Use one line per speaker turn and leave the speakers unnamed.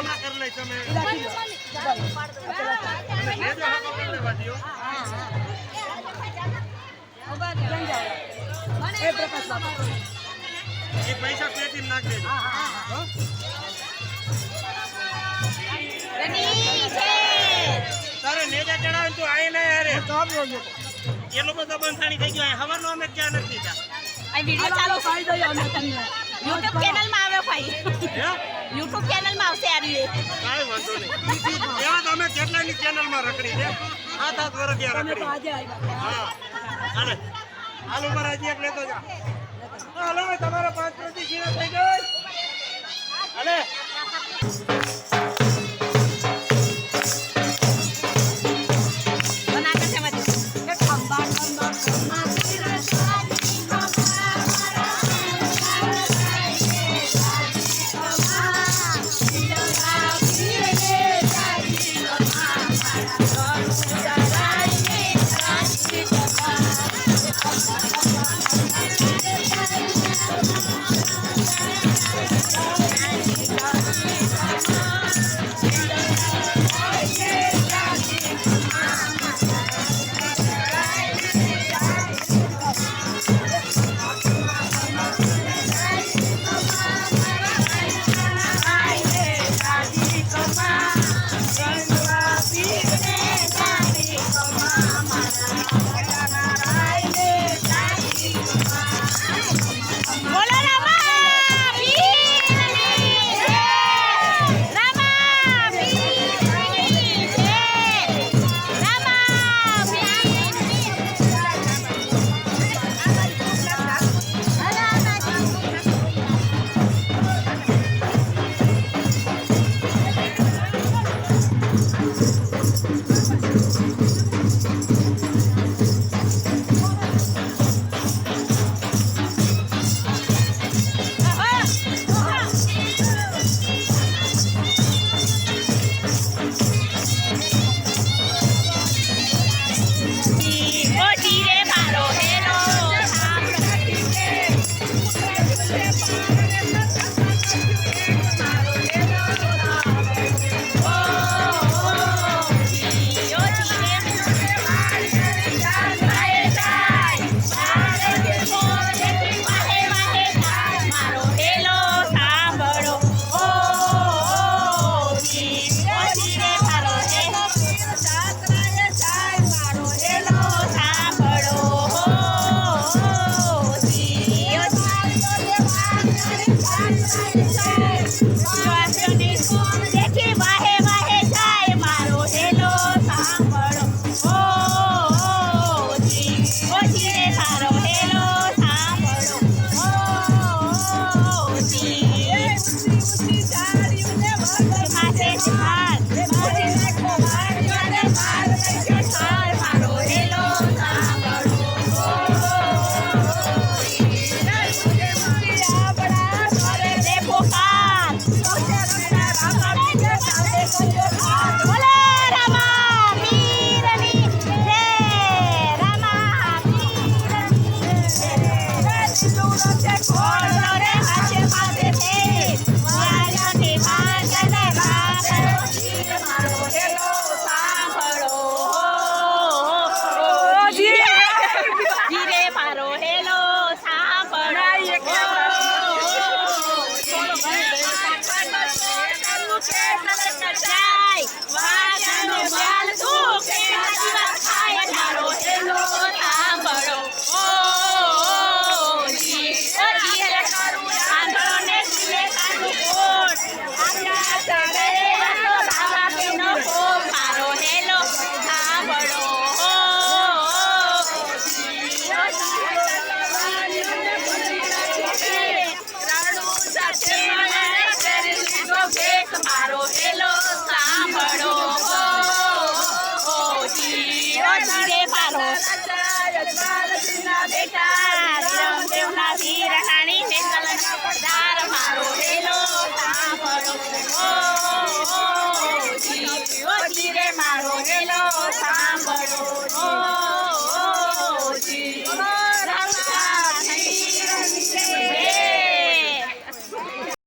ના કરી લઈ તમે લેજો હાકો કરી લેવા દો
એ પ્રકાશ બાપા
એ પૈસા પેટી નાખ દેજો તારે નેજા ચડાવે તો આય ના યાર એ લોકો તો બંધાણી થઈ ગયો હવાનો અમે ક્યાં નથી તા
આ વિડિયો ચાલુ કરી દો અમે તમને YouTube ચેનલ માં આવે ભાઈ YouTube ચેનલ માં આવશે આરી
કાઈ વાંધો નહીં એવા તો અમે કેટલાની ચેનલ માં રખડી છે 7-8 વર્ષ ગયા રખડી
આજે આવ્યા
હા હાલે હાલ ઉપર આજે એક લેતો જા હાલો ભાઈ તમારા 5 મિનિટ શીરા થઈ ગઈ હાલે
સાંભળો